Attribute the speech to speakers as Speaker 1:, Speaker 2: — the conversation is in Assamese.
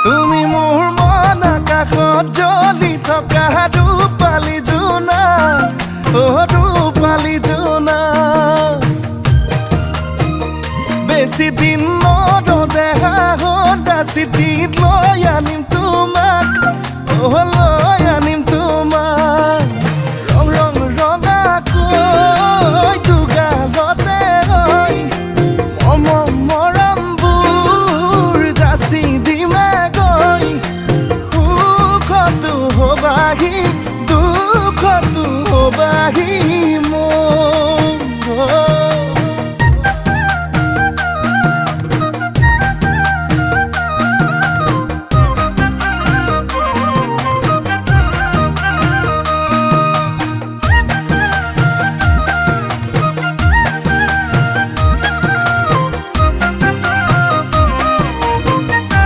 Speaker 1: তুমি মোৰ মন আকাশত জ্বলি থকা ৰূপালী জোনা, ৰূপালী জোনা। বেছি দিন নৰদেহা সদা চিঠি